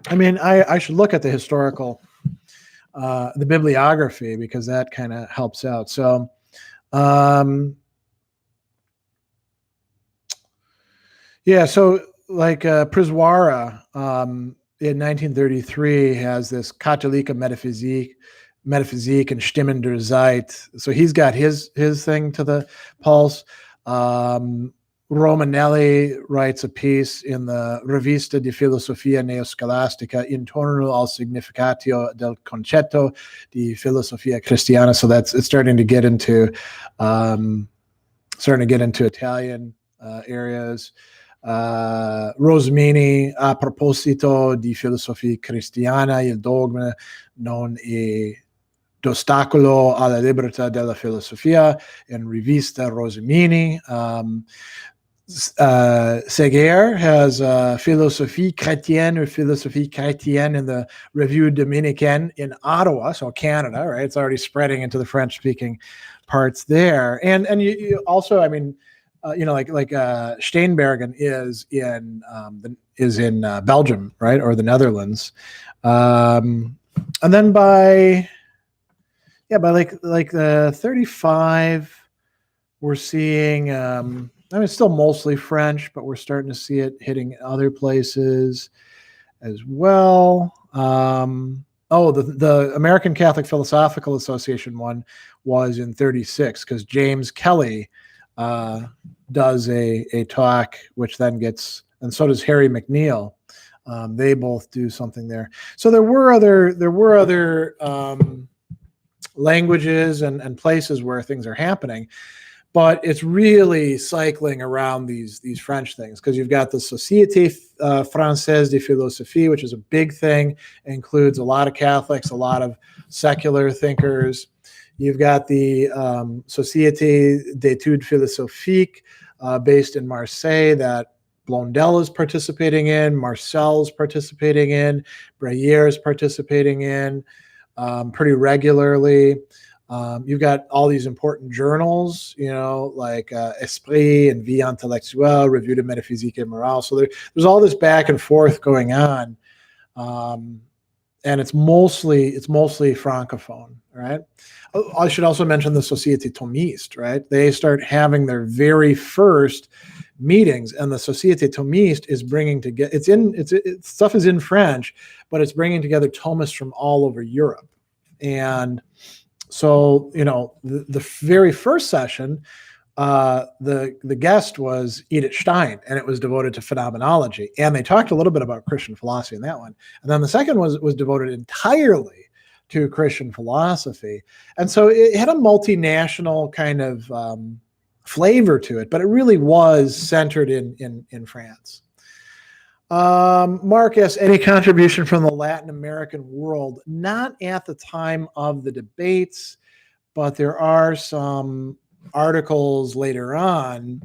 I mean, I should look at the historical, the bibliography, because that kind of helps out. So, so like Priswara, in 1933 has this Katholische Metaphysik and Stimmen der Zeit. So he's got his thing to the pulse. Romanelli writes a piece in the Revista di Filosofia Neoscolastica intorno al significatio del concetto di filosofia cristiana. So it's starting to get into Italian areas. Rosmini, a proposito di filosofia cristiana, il dogma non è d'ostacolo alla libertà della filosofia, in Rivista Rosmini. Séguier has Philosophie chrétienne or Philosophie chrétienne in the Revue Dominicaine in Ottawa, so Canada, right? It's already spreading into the French-speaking parts there. And you also, I mean, Steenbergen is in Belgium, right, or the Netherlands, and then by 35, we're seeing. It's still mostly French, but we're starting to see it hitting other places as well. The American Catholic Philosophical Association one was in 36 because James Kelly does a talk, which then gets, and so does Harry McNeil. They both do something there. So there were other languages and places where things are happening, but it's really cycling around these French things, because you've got the Société Française de Philosophie, which is a big thing. It includes a lot of Catholics, a lot of secular thinkers. You've got the Société d'études philosophiques based in Marseille that Blondel is participating in, Marcel's participating in, Breyer is participating in pretty regularly. You've got all these important journals, like Esprit and Vie Intellectuelle, Revue de Métaphysique et Morale. So there's all this back and forth going on, and it's mostly francophone, right? I should also mention the Société Thomiste, right? They start having their very first meetings, and the Société Thomiste is bringing together. Stuff is in French, but it's bringing together Thomists from all over Europe, and so, the very first session, the guest was Edith Stein, and it was devoted to phenomenology. And they talked a little bit about Christian philosophy in that one. And then the second was devoted entirely to Christian philosophy. And so it had a multinational kind of flavor to it, but it really was centered in France. Mark asks, any contribution from the Latin American world? Not at the time of the debates, but there are some articles later on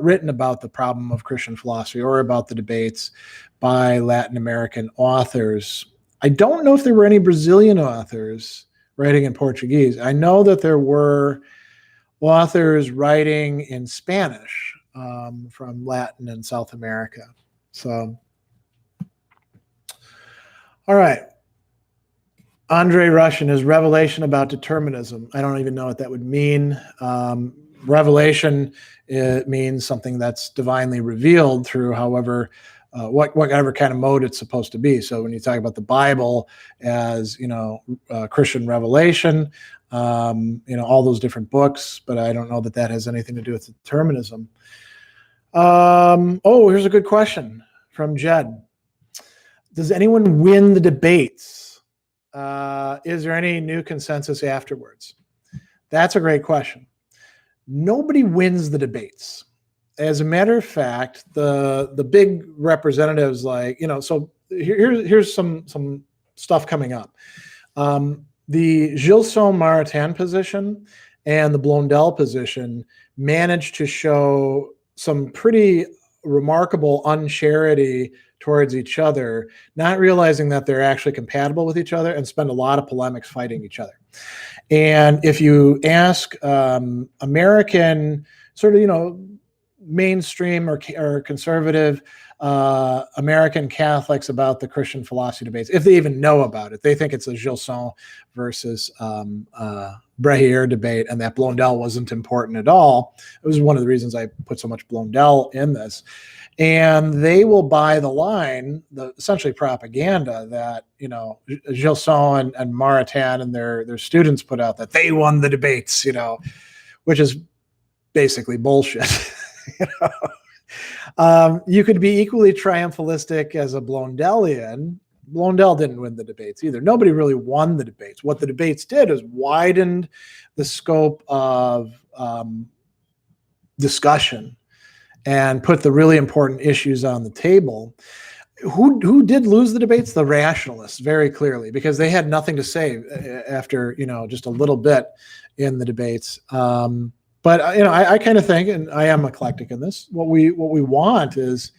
written about the problem of Christian philosophy or about the debates by Latin American authors. I don't know if there were any Brazilian authors writing in Portuguese. I know that there were authors writing in Spanish from Latin and South America. So, all right. Andre Russian, is revelation about determinism? I don't even know what that would mean. Revelation, it means something that's divinely revealed through whatever kind of mode it's supposed to be. So when you talk about the Bible as, Christian revelation, all those different books, but I don't know that has anything to do with determinism. Here's a good question from Jed. Does anyone win the debates? Is there any new consensus afterwards? That's a great question. Nobody wins the debates. As a matter of fact, the big representatives, so here's some stuff coming up. The Gilson-Maritain position and the Blondel position managed to show some pretty remarkable uncharity towards each other, not realizing that they're actually compatible with each other, and spend a lot of polemics fighting each other. And if you ask American sort of, mainstream or conservative American Catholics about the Christian philosophy debates, if they even know about it, they think it's a Gilson versus Breyer debate, and that Blondel wasn't important at all. It was one of the reasons I put so much Blondel in this. And they will buy the line, the essentially propaganda that, Gilson and Maritain and their students put out, that they won the debates, which is basically bullshit. You could be equally triumphalistic as a Blondelian. Blondel didn't win the debates either. Nobody really won the debates. What the debates did is widened the scope of discussion and put the really important issues on the table. Who did lose the debates? The rationalists, very clearly, because they had nothing to say after just a little bit in the debates. But I kind of think, and I am eclectic in this, what we want is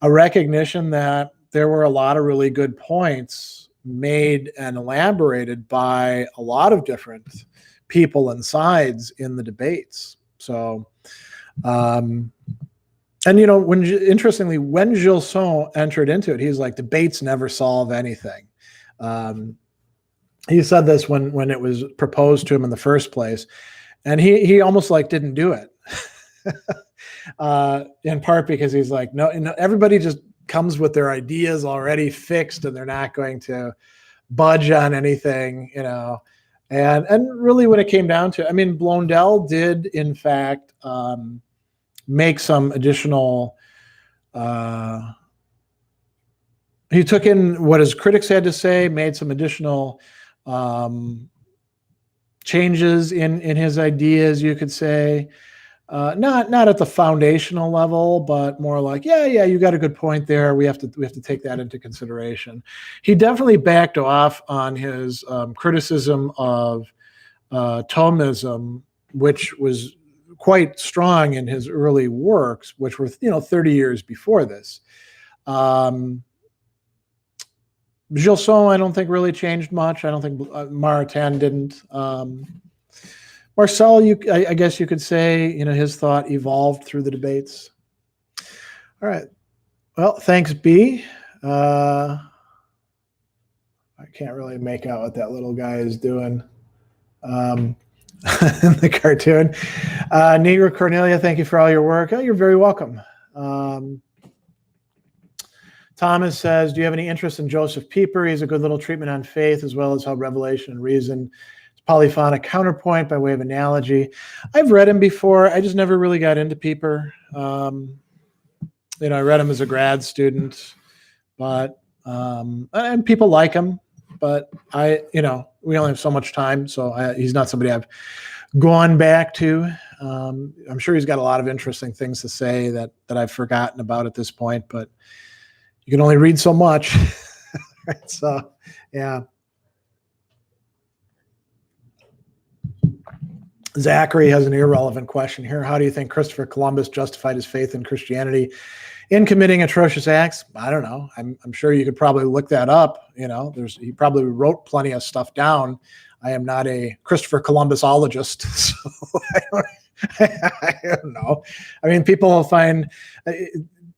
a recognition that there were a lot of really good points made and elaborated by a lot of different people and sides in the debates. So, interestingly, when Gilson entered into it, he's like, debates never solve anything. He said this when it was proposed to him in the first place. And he almost didn't do it, in part because he's like, no, everybody just comes with their ideas already fixed, and they're not going to budge on anything, And really, when it came down to, Blondel did in fact make some additional. He took in what his critics had to say, made some additional changes in his ideas, you could say. Not at the foundational level, but more like, yeah, you got a good point there. We have to take that into consideration. He definitely backed off on his criticism of Thomism, which was quite strong in his early works, which were 30 years before this. Gilson, I don't think really changed much. I don't think Maritain didn't. Marcel, I guess you could say, his thought evolved through the debates. All right. Well, thanks, B. I can't really make out what that little guy is doing in the cartoon. Negro Cornelia, thank you for all your work. Oh, you're very welcome. Thomas says, do you have any interest in Joseph Pieper? He's a good little treatment on faith, as well as how revelation and reason is polyphonic counterpoint by way of analogy. I've read him before. I just never really got into Pieper. I read him as a grad student, but and people like him, but we only have so much time, so he's not somebody I've gone back to. I'm sure he's got a lot of interesting things to say that I've forgotten about at this point, but you can only read so much. Right, so, yeah. Zachary has an irrelevant question here. How do you think Christopher Columbus justified his faith in Christianity in committing atrocious acts? I don't know. I'm sure you could probably look that up. He probably wrote plenty of stuff down. I am not a Christopher Columbus-ologist, so I don't know. I mean, people will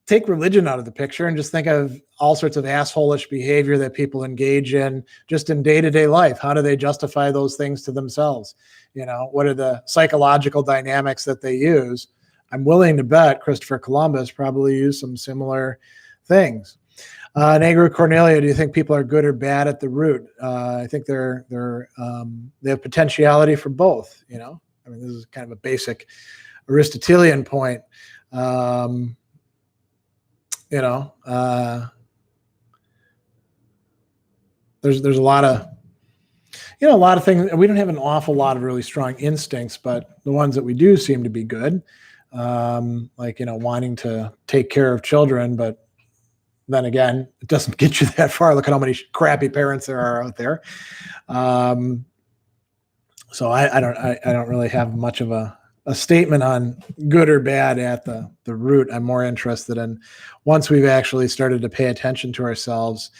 take religion out of the picture and just think of all sorts of asshole-ish behavior that people engage in just in day-to-day life. How do they justify those things to themselves? What are the psychological dynamics that they use? I'm willing to bet Christopher Columbus probably used some similar things. Negro Cornelia, do you think people are good or bad at the root? I think they have potentiality for both. This is kind of a basic Aristotelian point. There's a lot of things. We don't have an awful lot of really strong instincts, but the ones that we do seem to be good, wanting to take care of children. But then again, it doesn't get you that far. Look at how many crappy parents there are out there. So I don't really have much of a statement on good or bad at the root. I'm more interested in once we've actually started to pay attention to ourselves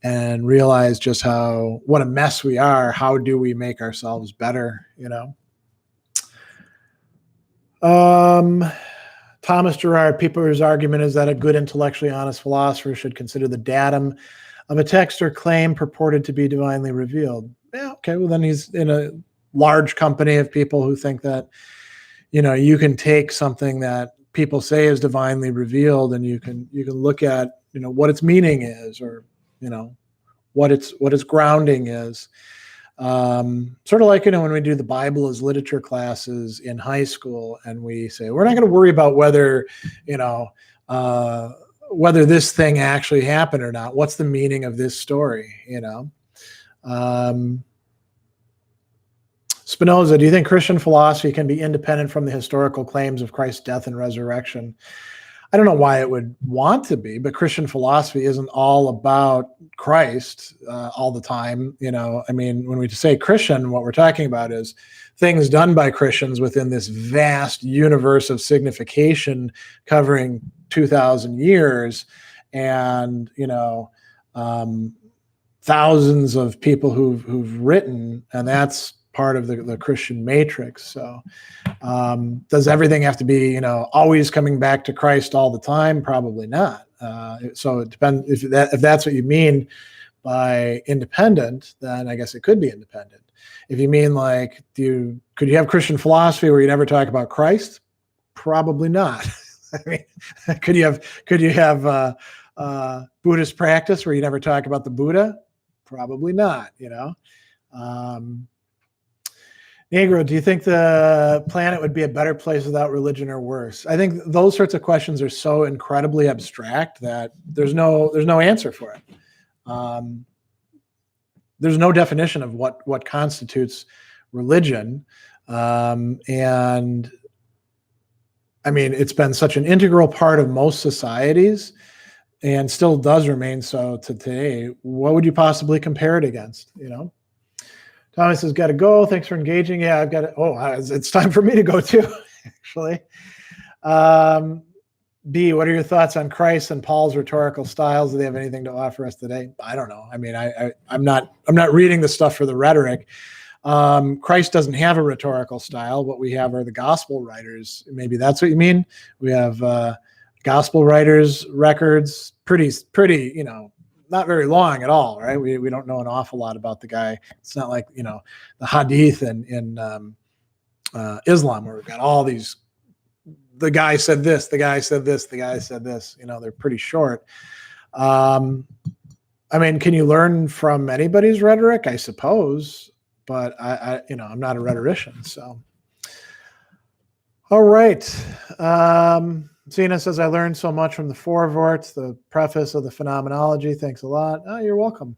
and realize just what a mess we are, how do we make ourselves better, Thomas Gerard, Pieper's argument is that a good intellectually honest philosopher should consider the datum of a text or claim purported to be divinely revealed. Yeah, okay, well then he's in a large company of people who think that you can take something that people say is divinely revealed and you can look at, what its meaning is, or, what its grounding is. Sort of like, when we do the Bible as literature classes in high school and we say, we're not going to worry about whether this thing actually happened or not. What's the meaning of this story, Spinoza, do you think Christian philosophy can be independent from the historical claims of Christ's death and resurrection? I don't know why it would want to be, but Christian philosophy isn't all about Christ all the time. When we say Christian, what we're talking about is things done by Christians within this vast universe of signification covering 2,000 years and, thousands of people who've written, and that's part of the Christian matrix. So does everything have to be, always coming back to Christ all the time? Probably not. So it depends. If that's what you mean by independent, then I guess it could be independent. If you mean could you have Christian philosophy where you never talk about Christ? Probably not. Could you have Buddhist practice where you never talk about the Buddha? Probably not. Negro, do you think the planet would be a better place without religion or worse? I think those sorts of questions are so incredibly abstract that there's no answer for it. There's no definition of what constitutes religion. And I mean, it's been such an integral part of most societies and still does remain so to today. What would you possibly compare it against? You know, Thomas has got to go. Thanks for engaging. Yeah, I've got to, it's time for me to go too, actually. B, what are your thoughts on Christ and Paul's rhetorical styles? Do they have anything to offer us today? I don't know. I mean, I'm not reading the stuff for the rhetoric. Christ doesn't have a rhetorical style. What we have are the gospel writers. Maybe that's what you mean. We have gospel writers records, pretty, you know, not very long at all, right? We don't know an awful lot about the guy. It's not like, you know, the hadith in Islam, where we've got all these, the guy said this, the guy said this, the guy said this, you know, they're pretty short. I mean, can you learn from anybody's rhetoric? I suppose, but I you know, I'm not a rhetorician, so. All right. Zena says, I learned so much from the forevorts, the preface of the phenomenology. Thanks a lot. Oh, you're welcome.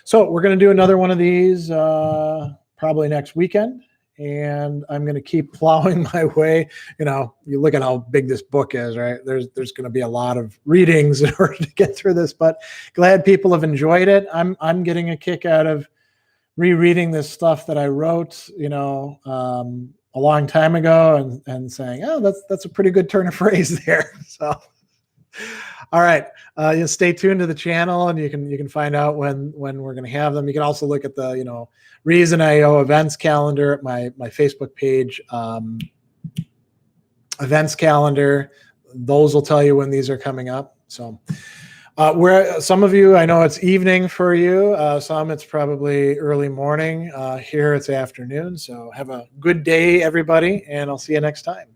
So we're going to do another one of these probably next weekend. And I'm going to keep plowing my way. You know, you look at how big this book is, right? There's going to be a lot of readings in order to get through this, but glad people have enjoyed it. I'm getting a kick out of rereading this stuff that I wrote, you know, a long time ago and saying, oh, that's a pretty good turn of phrase there. So, all right. You stay tuned to the channel and you can find out when we're going to have them. You can also look at the, you know, Reason.io events calendar at my Facebook page, events calendar. Those will tell you when these are coming up. So where some of you, I know it's evening for you. Some it's probably early morning. Here it's afternoon. So have a good day, everybody, and I'll see you next time.